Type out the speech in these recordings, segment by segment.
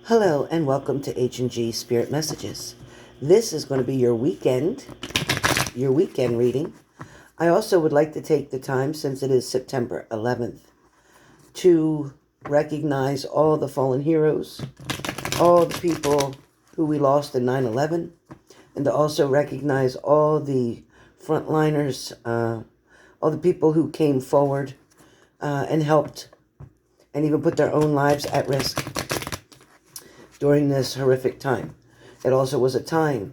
Hello and welcome to H&G Spirit Messages. This is going to be your weekend reading. I also would like to take the time, since it is September 11th, to recognize all the fallen heroes, all the people who we lost in 9/11, and to also recognize all the frontliners, all the people who came forward and helped and even put their own lives at risk during this horrific time. It also was a time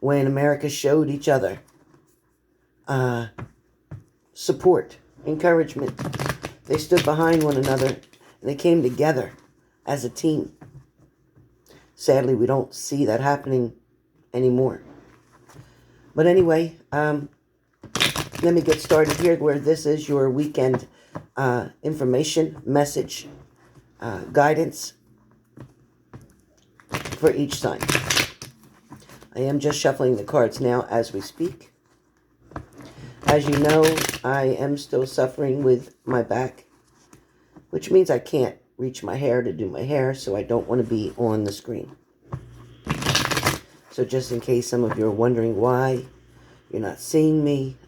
when America showed each other support, encouragement. They stood behind one another and they came together as a team. Sadly, we don't see that happening anymore. But anyway, let me get started here, where this is your weekend information, message, guidance for each sign. I am just shuffling the cards now as we speak. As you know, I am still suffering with my back, which means I can't reach my hair to do my hair, so I don't want to be on the screen. So just in case some of you are wondering why you're not seeing me,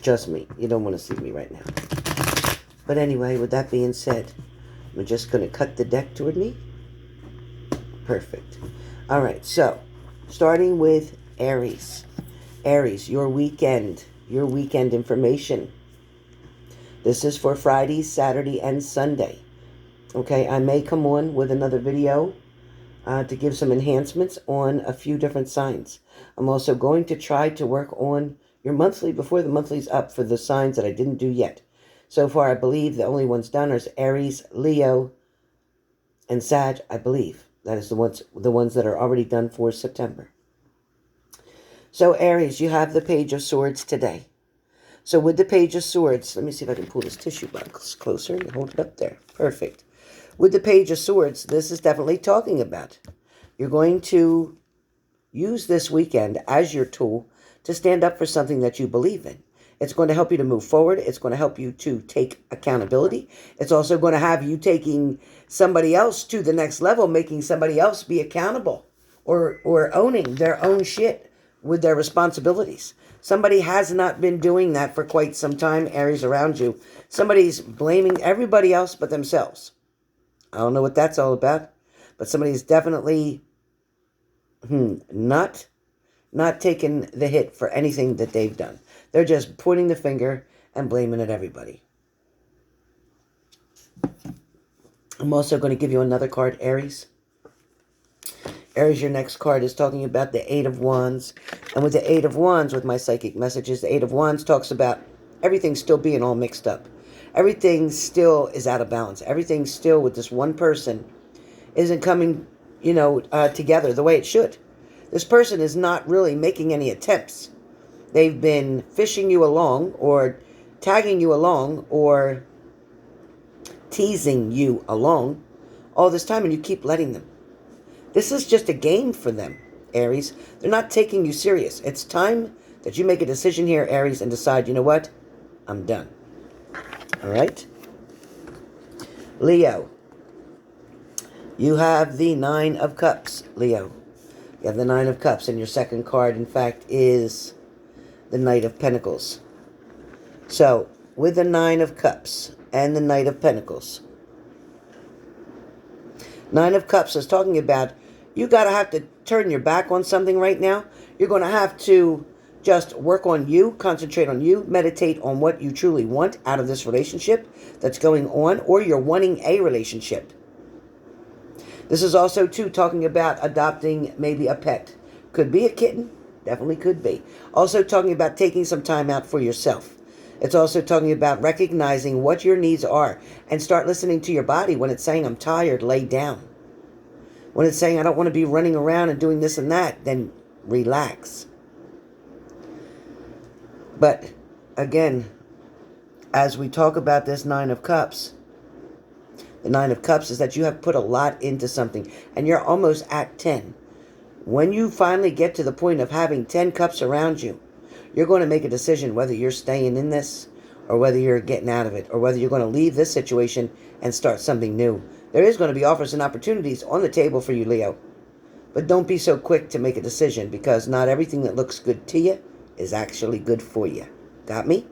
just me. You don't want to see me right now. But anyway, with that being said, I'm just going to cut the deck toward me. Perfect. All right, so starting with Aries. Aries, your weekend information. This is for Friday, Saturday, and Sunday. Okay, I may come on with another video to give some enhancements on a few different signs. I'm also going to try to work on your monthly before the monthly's up for the signs that I didn't do yet. So far, I believe the only ones done are Aries, Leo, and Sag, I believe. That is the ones that are already done for September. So Aries, you have the Page of Swords today. So with the Page of Swords, let me see if I can pull this tissue box closer and hold it up there. Perfect. With the Page of Swords, this is definitely talking about you're going to use this weekend as your tool to stand up for something that you believe in. It's going to help you to move forward. It's going to help you to take accountability. It's also going to have you taking somebody else to the next level, making somebody else be accountable or owning their own shit with their responsibilities. Somebody has not been doing that for quite some time, Aries, around you. Somebody's blaming everybody else but themselves. I don't know what that's all about, but somebody's definitely not taking the hit for anything that they've done. They're just pointing the finger and blaming it everybody. I'm also going to give you another card, Aries. Aries, your next card is talking about the Eight of Wands. And with the Eight of Wands, with my psychic messages, the Eight of Wands talks about everything still being all mixed up. Everything still is out of balance. Everything still with this one person isn't coming, together the way it should. This person is not really making any attempts. They've been fishing you along or tagging you along or teasing you along all this time, and you keep letting them. This is just a game for them, Aries. They're not taking you serious. It's time that you make a decision here, Aries, and decide, you know what? I'm done. All right? Leo. You have the Nine of Cups, Leo. You have the Nine of Cups, and your second card, in fact, is the Knight of Pentacles. So, with the Nine of Cups and the Knight of Pentacles, Nine of Cups is talking about you got to have to turn your back on something right now. You're going to have to just work on you, concentrate on you, meditate on what you truly want out of this relationship that's going on, or you're wanting a relationship. This is also, too, talking about adopting maybe a pet. Could be a kitten. Definitely could be. Also talking about taking some time out for yourself. It's also talking about recognizing what your needs are and start listening to your body. When it's saying, I'm tired, lay down. When it's saying, I don't want to be running around and doing this and that, then relax. But again, as we talk about this Nine of Cups, the Nine of Cups is that you have put a lot into something and you're almost at 10. When you finally get to the point of having 10 cups around you, you're going to make a decision whether you're staying in this or whether you're getting out of it, or whether you're going to leave this situation and start something new. There is going to be offers and opportunities on the table for you, Leo. But don't be so quick to make a decision, because not everything that looks good to you is actually good for you. Got me?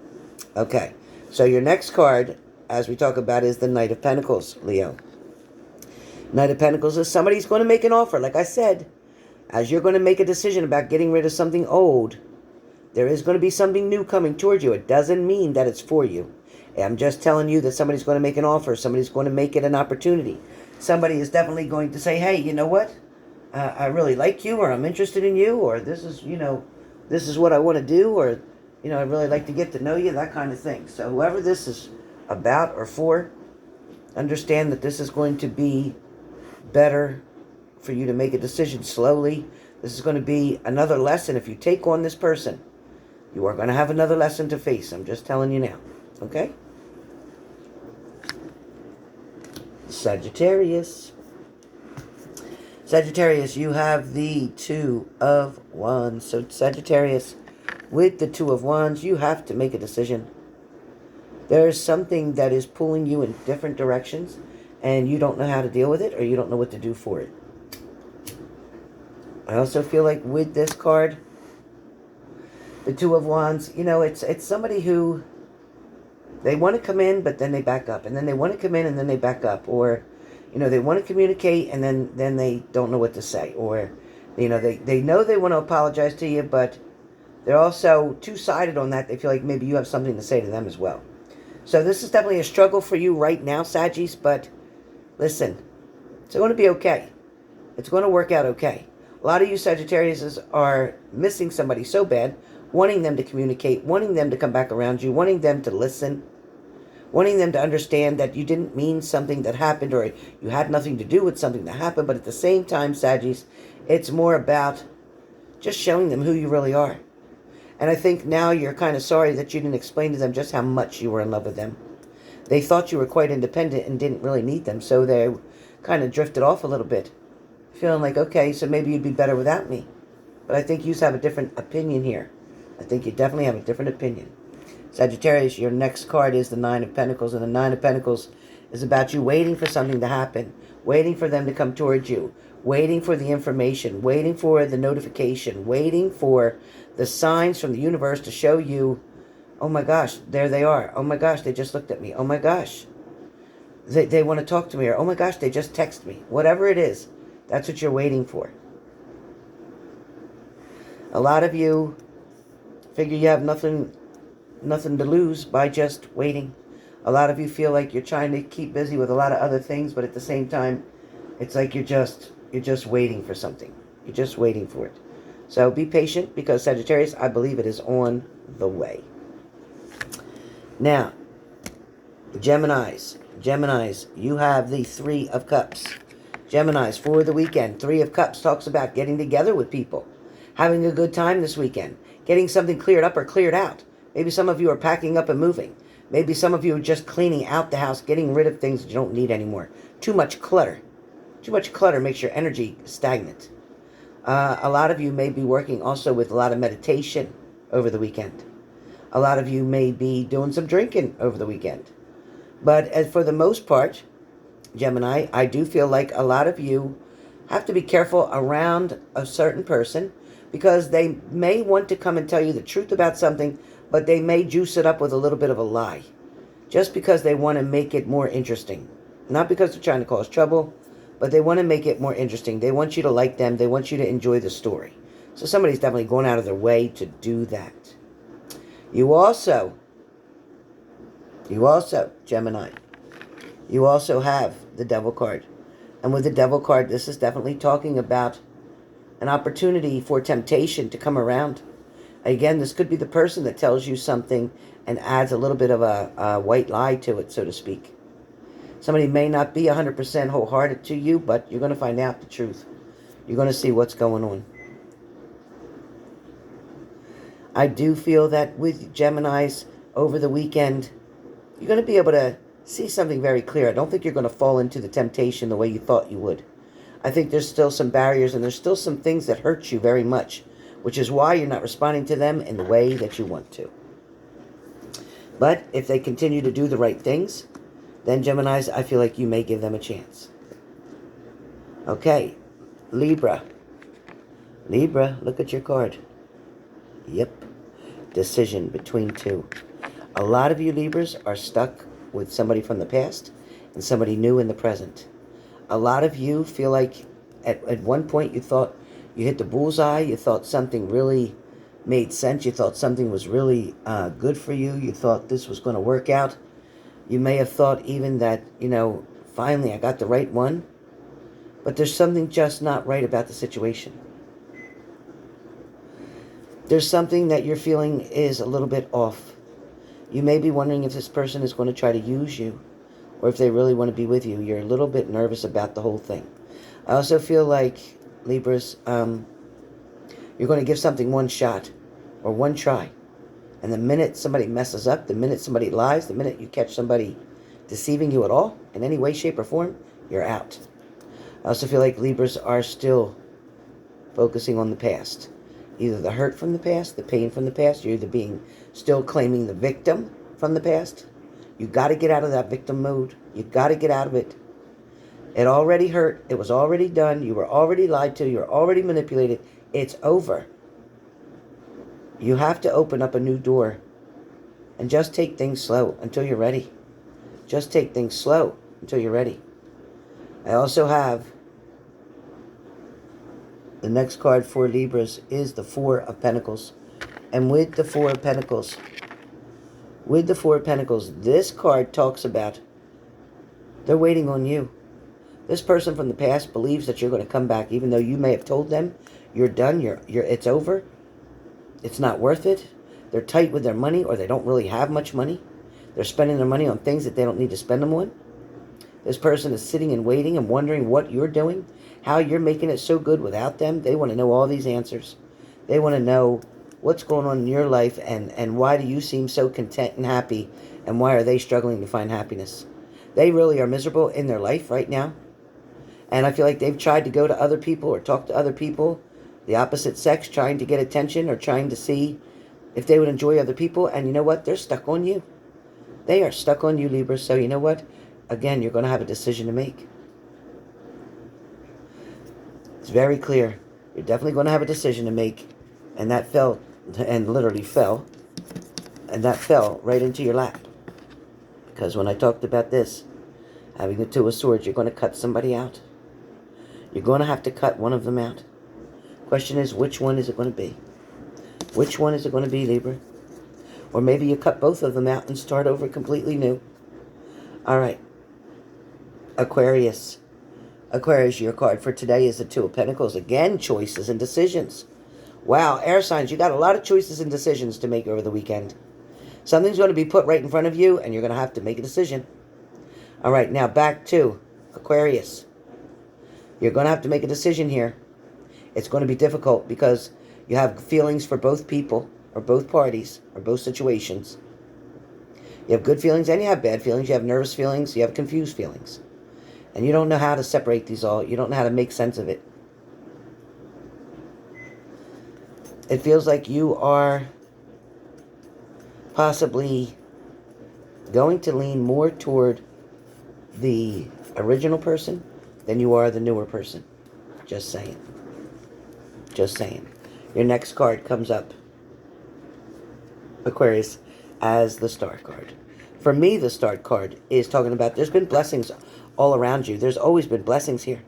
Okay. So your next card, as we talk about, is the Knight of Pentacles, Leo. Knight of Pentacles is somebody's going to make an offer. Like I said, as you're going to make a decision about getting rid of something old, there is going to be something new coming towards you. It doesn't mean that it's for you. I'm just telling you that somebody's going to make an offer. Somebody's going to make it an opportunity. Somebody is definitely going to say, hey, you know what? I really like you, or I'm interested in you, or this is, this is what I want to do, or, I'd really like to get to know you, that kind of thing. So whoever this is about or for, understand that this is going to be better for you to make a decision slowly. This is going to be another lesson. If you take on this person, you are going to have another lesson to face. I'm just telling you now. Okay? Sagittarius. Sagittarius, you have the Two of Wands. So Sagittarius, with the Two of Wands, you have to make a decision. There is something that is pulling you in different directions, and you don't know how to deal with it, or you don't know what to do for it. I also feel like with this card, the Two of Wands, it's somebody who, they want to come in, but then they back up. And then they want to come in, and then they back up. Or, they want to communicate, and then they don't know what to say. Or, they know they want to apologize to you, but they're also two-sided on that. They feel like maybe you have something to say to them as well. So this is definitely a struggle for you right now, Saggies. But listen, it's going to be okay. It's going to work out okay. A lot of you Sagittarius are missing somebody so bad, wanting them to communicate, wanting them to come back around you, wanting them to listen, wanting them to understand that you didn't mean something that happened, or you had nothing to do with something that happened. But at the same time, Saggies, it's more about just showing them who you really are. And I think now you're kind of sorry that you didn't explain to them just how much you were in love with them. They thought you were quite independent and didn't really need them, so they kind of drifted off a little bit, feeling like, okay, so maybe you'd be better without me. But I think you have a different opinion here. I think you definitely have a different opinion. Sagittarius, your next card is the Nine of Pentacles, and the Nine of Pentacles is about you waiting for something to happen, waiting for them to come towards you, waiting for the information, waiting for the notification, waiting for the signs from the universe to show you, oh my gosh, there they are. Oh my gosh, they just looked at me. Oh my gosh, they want to talk to me. Or oh my gosh, they just text me. Whatever it is, that's what you're waiting for. A lot of you figure you have nothing to lose by just waiting. A lot of you feel like you're trying to keep busy with a lot of other things, but at the same time, it's like you're just waiting for something. You're just waiting for it. So be patient, because Sagittarius, I believe it is on the way. Now, Geminis, you have the Three of Cups. Geminis, for the weekend, Three of Cups talks about getting together with people, having a good time this weekend, getting something cleared up or cleared out. Maybe some of you are packing up and moving. Maybe some of you are just cleaning out the house, getting rid of things that you don't need anymore. Too much clutter. Too much clutter makes your energy stagnant. A lot of you may be working also with a lot of meditation over the weekend. A lot of you may be doing some drinking over the weekend. But as for the most part, Gemini, I do feel like a lot of you have to be careful around a certain person, because they may want to come and tell you the truth about something, but they may juice it up with a little bit of a lie, just because they want to make it more interesting. Not because they're trying to cause trouble, but they want to make it more interesting. They want you to like them. They want you to enjoy the story. So somebody's definitely going out of their way to do that. You also, Gemini, you also have the Devil card. And with the Devil card, this is definitely talking about an opportunity for temptation to come around. Again, this could be the person that tells you something and adds a little bit of a white lie to it, so to speak. Somebody may not be 100% wholehearted to you, but you're going to find out the truth. You're going to see what's going on. I do feel that with Geminis over the weekend, you're going to be able to see something very clear. I don't think you're going to fall into the temptation the way you thought you would. I think there's still some barriers, and there's still some things that hurt you very much, which is why you're not responding to them in the way that you want to. But if they continue to do the right things, then Geminis, I feel like you may give them a chance. Okay, Libra. Libra, look at your card. Yep, decision between two. A lot of you Libras are stuck with somebody from the past and somebody new in the present. A lot of you feel like at one point you thought you hit the bullseye, you thought something really made sense, you thought something was really good for you, you thought this was going to work out. You may have thought even that, finally I got the right one, but there's something just not right about the situation. There's something that you're feeling is a little bit off. You may be wondering if this person is going to try to use you or if they really want to be with you. You're a little bit nervous about the whole thing. I also feel like, Libras, you're going to give something one shot or one try. And the minute somebody messes up, the minute somebody lies, the minute you catch somebody deceiving you at all, in any way, shape, or form, you're out. I also feel like Libras are still focusing on the past. Either the hurt from the past, the pain from the past, you're either still claiming the victim from the past. You got to get out of that victim mode. You got to get out of it. It already hurt. It was already done. You were already lied to. You were already manipulated. It's over. You have to open up a new door and just take things slow until you're ready. Just take things slow until you're ready. I also have the next card for Libras is the Four of Pentacles. And with the Four of Pentacles, this card talks about they're waiting on you. This person from the past believes that you're going to come back, even though you may have told them you're done, it's over, it's not worth it. They're tight with their money, or they don't really have much money. They're spending their money on things that they don't need to spend them on. This person is sitting and waiting and wondering what you're doing, how you're making it so good without them. They want to know all these answers. They want to know what's going on in your life and why do you seem so content and happy, and why are they struggling to find happiness. They really are miserable in their life right now. And I feel like they've tried to go to other people or talk to other people, the opposite sex, trying to get attention or trying to see if they would enjoy other people. And you know what? They're stuck on you. They are stuck on you, Libra. So you know what? Again, you're going to have a decision to make. It's very clear. You're definitely going to have a decision to make. And that fell, and literally fell. And that fell right into your lap. Because when I talked about this, having the Two of Swords, you're going to cut somebody out. You're going to have to cut one of them out. Question is, which one is it going to be? Which one is it going to be, Libra? Or maybe you cut both of them out and start over completely new. All right. Aquarius. Aquarius, your card for today is the Two of Pentacles. Again, choices and decisions. Wow, air signs, you got a lot of choices and decisions to make over the weekend. Something's going to be put right in front of you, and you're going to have to make a decision. All right, now back to Aquarius. You're going to have to make a decision here. It's going to be difficult because you have feelings for both people, or both parties, or both situations. You have good feelings and you have bad feelings. You have nervous feelings. You have confused feelings. And you don't know how to separate these all. You don't know how to make sense of it. It feels like you are possibly going to lean more toward the original person than you are the newer person. Just saying. Just saying. Your next card comes up, Aquarius, as the Star card. For me, the Star card is talking about there's been blessings all around you. There's always been blessings here.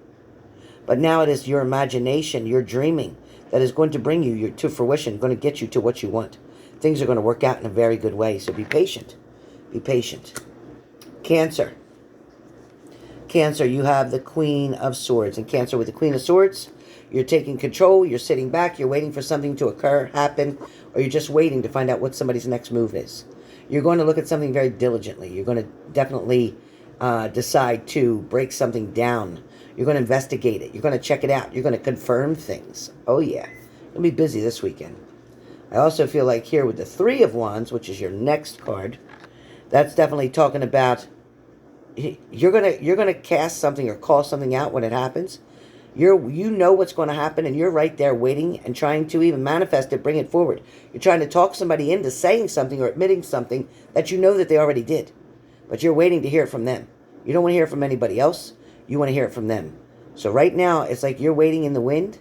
But now it is your imagination, your dreaming, that is going to bring you to fruition, going to get you to what you want. Things are going to work out in a very good way, so be patient. Be patient. Cancer. Cancer, you have the Queen of Swords. And Cancer, with the Queen of Swords, you're taking control, you're sitting back, you're waiting for something to occur, happen, or you're just waiting to find out what somebody's next move is. You're going to look at something very diligently. You're going to definitely decide to break something down. You're going to investigate it. You're going to check it out. You're going to confirm things. Oh, yeah. You'll be busy this weekend. I also feel like here with the Three of Wands, which is your next card, that's definitely talking about you're gonna cast something or call something out when it happens. You know what's going to happen, and you're right there waiting and trying to even manifest it, bring it forward. You're trying to talk somebody into saying something or admitting something that you know that they already did. but you're waiting to hear it from them. You don't want to hear it from anybody else. You want to hear it from them. So right now, it's like you're waiting in the wind.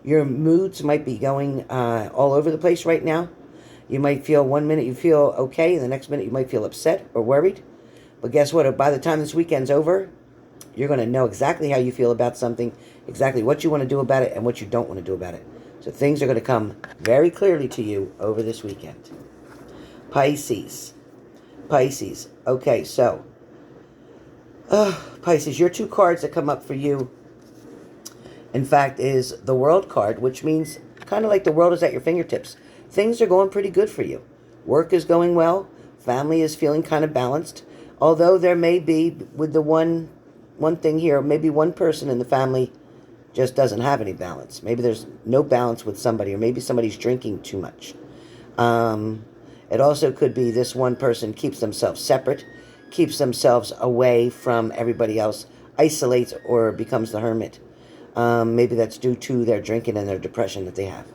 Your moods might be going all over the place right now. You might feel one minute you feel okay, and the next minute you might feel upset or worried. But guess what? By the time this weekend's over, you're going to know exactly how you feel about something, exactly what you want to do about it, and what you don't want to do about it. So things are going to come very clearly to you over this weekend. Pisces. Pisces. Okay, so Pisces, your 2 cards that come up for you, in fact, is the World card, which means kind of like the world is at your fingertips. Things are going pretty good for you. Work is going well. Family is feeling kind of balanced. Although there may be, with the one thing here, maybe one person in the family just doesn't have any balance. Maybe there's no balance with somebody, or maybe somebody's drinking too much. It also could be this one person keeps themselves separate, keeps themselves away from everybody else, isolates or becomes the hermit. Maybe that's due to their drinking and their depression that they have.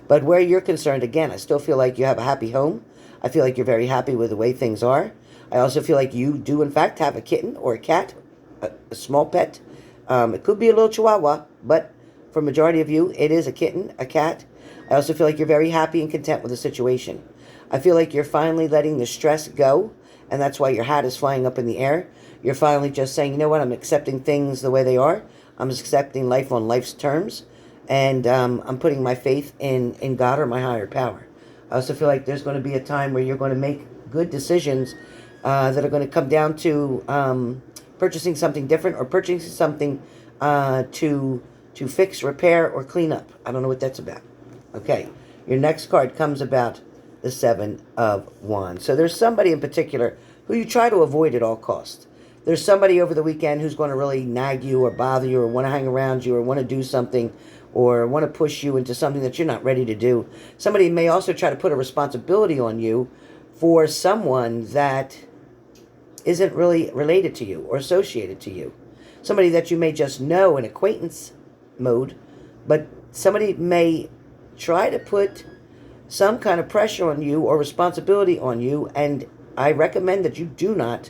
But where you're concerned, again, I still feel like you have a happy home. I feel like you're very happy with the way things are. I also feel like you do, in fact, have a kitten or a cat, a small pet. It could be a little chihuahua, but for majority of you, it is a kitten, a cat. I also feel like you're very happy and content with the situation. I feel like you're finally letting the stress go, and that's why your hat is flying up in the air. You're finally just saying, you know what, I'm accepting things the way they are. I'm accepting life on life's terms, and I'm putting my faith in God or my higher power. I also feel like there's going to be a time where you're going to make good decisions that are going to come down to purchasing something different, or purchasing something to fix, repair, or clean up. I don't know what that's about. Okay, your next card comes about the 7 of Wands. So there's somebody in particular who you try to avoid at all costs. There's somebody over the weekend who's going to really nag you or bother you or want to hang around you or want to do something or want to push you into something that you're not ready to do. Somebody may also try to put a responsibility on you for someone that isn't really related to you or associated to you. Somebody that you may just know in acquaintance mode, but somebody may try to put some kind of pressure on you or responsibility on you, and I recommend that you do not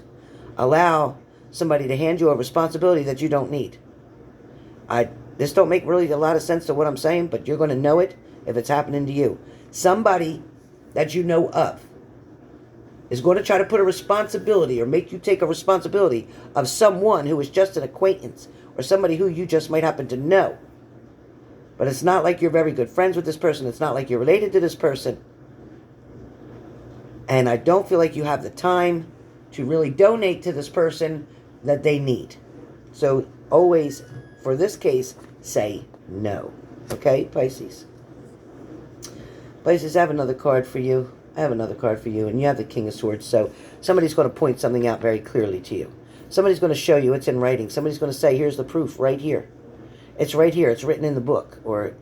allow somebody to hand you a responsibility that you don't need. This don't make really a lot of sense to what I'm saying, but you're going to know it if it's happening to you. Somebody that you know of is going to try to put a responsibility or make you take a responsibility of someone who is just an acquaintance or somebody who you just might happen to know. But it's not like you're very good friends with this person. It's not like you're related to this person. And I don't feel like you have the time to really donate to this person that they need. So always, for this case, say no. Okay, Pisces? Pisces, I have another card for you. I have another card for you. And you have the King of Swords. So somebody's going to point something out very clearly to you. Somebody's going to show you. It's in writing. Somebody's going to say, here's the proof right here. It's right here. It's written in the book. Or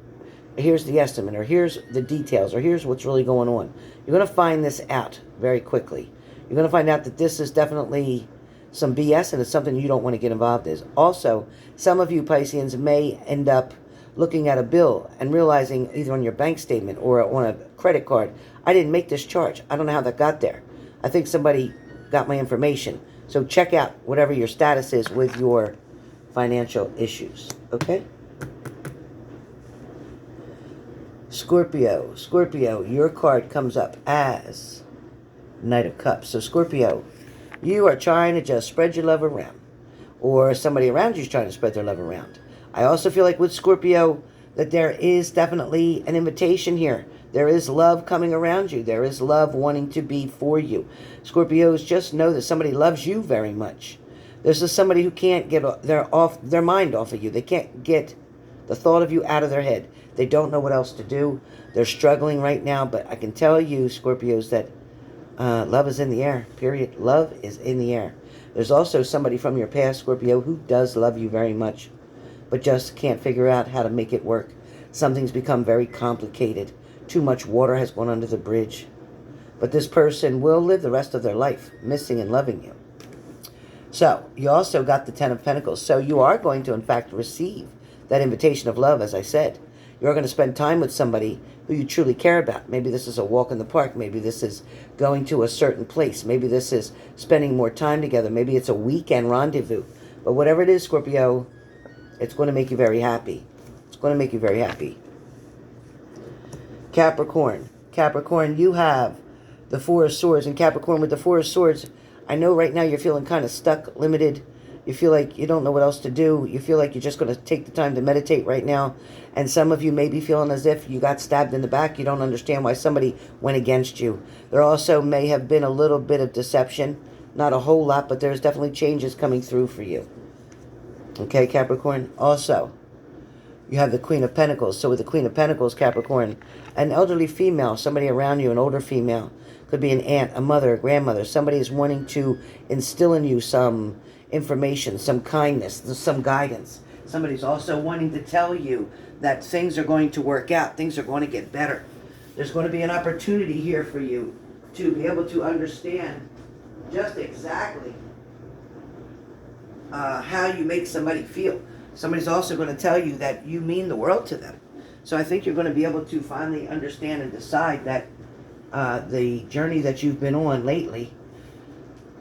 here's the estimate. Or here's the details. Or here's what's really going on. You're going to find this out very quickly. You're going to find out that this is definitely some BS and it's something you don't want to get involved in. Also, some of you Pisceans may end up looking at a bill and realizing either on your bank statement or on a credit card, I didn't make this charge. I don't know how that got there. I think somebody got my information. So check out whatever your status is with your financial issues. Okay? Scorpio. Scorpio, your card comes up as Knight of Cups. So Scorpio, you are trying to just spread your love around. Or somebody around you is trying to spread their love around. I also feel like with Scorpio that there is definitely an invitation here. There is love coming around you. There is love wanting to be for you. Scorpios, just know that somebody loves you very much. There's just somebody who can't get their mind off of you. They can't get the thought of you out of their head. They don't know what else to do. They're struggling right now. But I can tell you, Scorpios, that love is in the air, period. Love is in the air. There's also somebody from your past, Scorpio, who does love you very much, but just can't figure out how to make it work. Something's become very complicated. Too much water has gone under the bridge. But this person will live the rest of their life missing and loving you. So, you also got the Ten of Pentacles. So you are going to, in fact, receive that invitation of love, as I said. You're going to spend time with somebody who you truly care about. Maybe this is a walk in the park. Maybe this is going to a certain place. Maybe this is spending more time together. Maybe it's a weekend rendezvous. But whatever it is, Scorpio, it's going to make you very happy. It's going to make you very happy. Capricorn. Capricorn, you have the Four of Swords. And Capricorn, with the Four of Swords, I know right now you're feeling kind of stuck, limited. You feel like you don't know what else to do. You feel like you're just going to take the time to meditate right now. And some of you may be feeling as if you got stabbed in the back. You don't understand why somebody went against you. There also may have been a little bit of deception. Not a whole lot, but there's definitely changes coming through for you. Okay, Capricorn? Also, you have the Queen of Pentacles. So with the Queen of Pentacles, Capricorn, an elderly female, somebody around you, an older female, could be an aunt, a mother, a grandmother. Somebody is wanting to instill in you some information, some kindness, some guidance. Somebody's also wanting to tell you that things are going to work out. Things are going to get better. There's going to be an opportunity here for you to be able to understand just exactly how you make somebody feel. Somebody's also going to tell you that you mean the world to them. So I think you're going to be able to finally understand and decide that the journey that you've been on lately,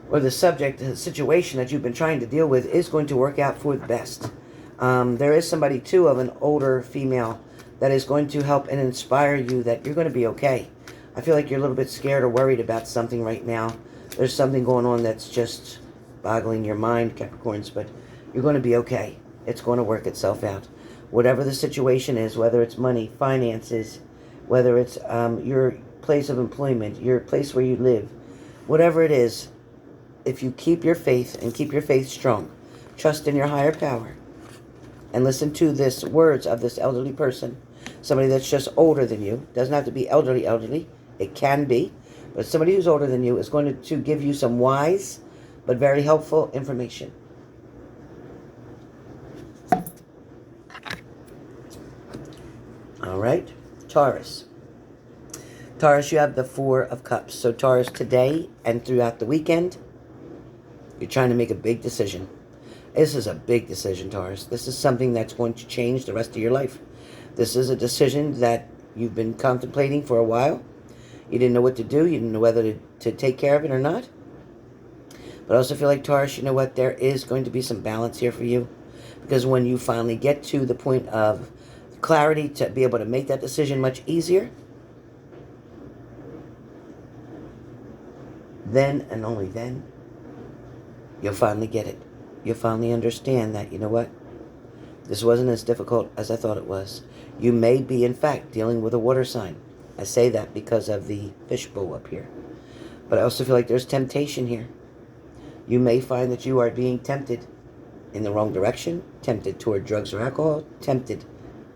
or the subject, the situation that you've been trying to deal with, is going to work out for the best. There is somebody, too, of an older female that is going to help and inspire you that you're going to be okay. I feel like you're a little bit scared or worried about something right now. There's something going on that's just boggling your mind, Capricorns, but you're going to be okay. It's going to work itself out. Whatever the situation is, whether it's money, finances, whether it's your place of employment, your place where you live, whatever it is, if you keep your faith and keep your faith strong, trust in your higher power, and listen to this words of this elderly person, somebody that's just older than you, doesn't have to be elderly, it can be, but somebody who's older than you is going to give you some wise but very helpful information. All right, Taurus. Taurus, you have the Four of Cups. So Taurus, today and throughout the weekend, you're trying to make a big decision. This is a big decision, Taurus. This is something that's going to change the rest of your life. This is a decision that you've been contemplating for a while. You didn't know what to do. You didn't know whether to take care of it or not. But I also feel like, Taurus, you know what? There is going to be some balance here for you. Because when you finally get to the point of clarity to be able to make that decision much easier, then and only then, you'll finally get it. You'll finally understand that, you know what? This wasn't as difficult as I thought it was. You may be, in fact, dealing with a water sign. I say that because of the fishbowl up here. But I also feel like there's temptation here. You may find that you are being tempted in the wrong direction, tempted toward drugs or alcohol, tempted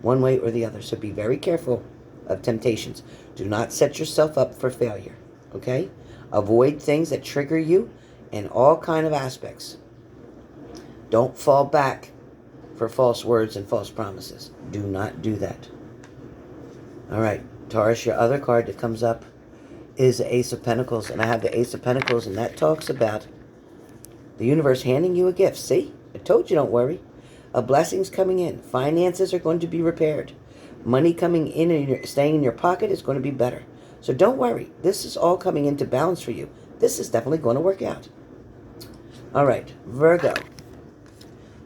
one way or the other. So be very careful of temptations. Do not set yourself up for failure, okay? Avoid things that trigger you in all kind of aspects. Don't fall back for false words and false promises. Do not do that. All right, Taurus, your other card that comes up is the Ace of Pentacles. And I have the Ace of Pentacles, and that talks about the universe handing you a gift. See? I told you, don't worry. A blessing's coming in. Finances are going to be repaired. Money coming in and staying in your pocket is going to be better. So don't worry. This is all coming into balance for you. This is definitely going to work out. All right, Virgo.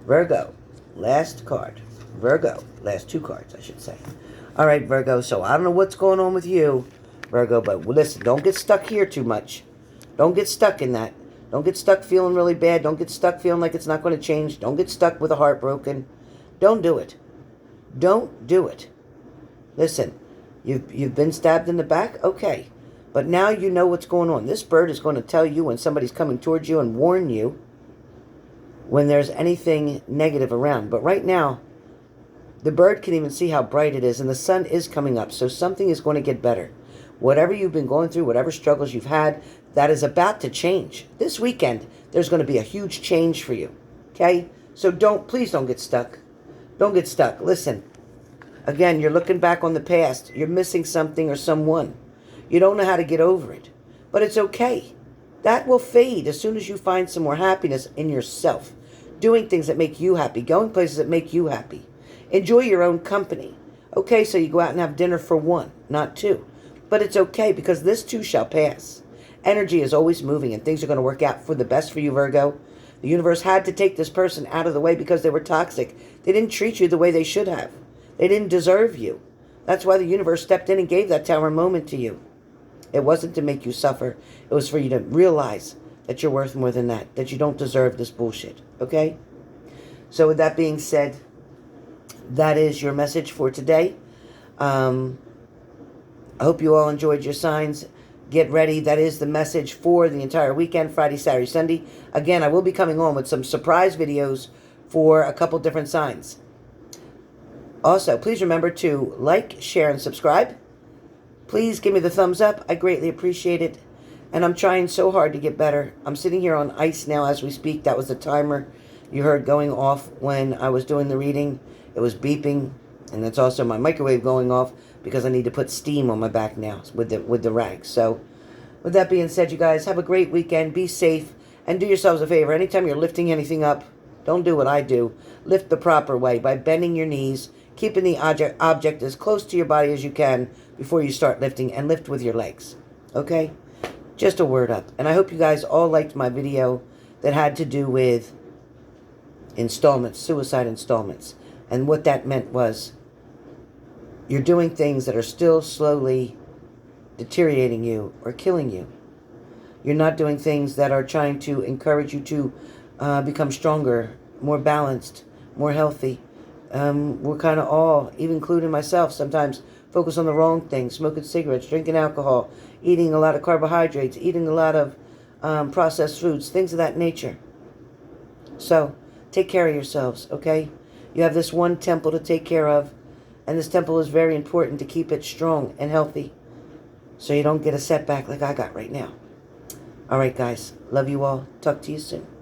Virgo, last card. Virgo, last two cards, I should say. All right, Virgo, so I don't know what's going on with you, Virgo, but listen, don't get stuck here too much. Don't get stuck in that. Don't get stuck feeling really bad. Don't get stuck feeling like it's not going to change. Don't get stuck with a heart broken. Don't do it. Don't do it. Listen, you've been stabbed in the back? Okay. But now you know what's going on. This bird is going to tell you when somebody's coming towards you and warn you when there's anything negative around. But right now, the bird can even see how bright it is, and the sun is coming up, so something is going to get better. Whatever you've been going through, whatever struggles you've had, that is about to change. This weekend, there's going to be a huge change for you, okay? So please don't get stuck. Don't get stuck. Listen, again, you're looking back on the past. You're missing something or someone. You don't know how to get over it, but it's okay. That will fade as soon as you find some more happiness in yourself. Doing things that make you happy. Going places that make you happy. Enjoy your own company. Okay, so you go out and have dinner for one, not two. But it's okay because this too shall pass. Energy is always moving and things are going to work out for the best for you, Virgo. The universe had to take this person out of the way because they were toxic. They didn't treat you the way they should have. They didn't deserve you. That's why the universe stepped in and gave that tower moment to you. It wasn't to make you suffer. It was for you to realize that you're worth more than that you don't deserve this bullshit. Okay? So with that being said, that is your message for today. I hope you all enjoyed your signs. Get ready. That is the message for the entire weekend, Friday, Saturday, Sunday. Again, I will be coming on with some surprise videos for a couple different signs. Also, please remember to like, share, and subscribe. Please give me the thumbs up. I greatly appreciate it. And I'm trying so hard to get better. I'm sitting here on ice now as we speak. That was the timer you heard going off when I was doing the reading. It was beeping. And that's also my microwave going off because I need to put steam on my back now with the rag. So with that being said, you guys, have a great weekend. Be safe. And do yourselves a favor. Anytime you're lifting anything up, don't do what I do. Lift the proper way by bending your knees, keeping the object as close to your body as you can before you start lifting, and lift with your legs. Okay? Just a word up. And I hope you guys all liked my video that had to do with installments, suicide installments. And what that meant was you're doing things that are still slowly deteriorating you or killing you. You're not doing things that are trying to encourage you to become stronger, more balanced, more healthy. We're kind of all, even including myself, sometimes focus on the wrong things, smoking cigarettes, drinking alcohol, eating a lot of carbohydrates, eating a lot of processed foods, things of that nature. So take care of yourselves, okay? You have this one temple to take care of, and this temple is very important to keep it strong and healthy so you don't get a setback like I got right now. All right, guys. Love you all. Talk to you soon.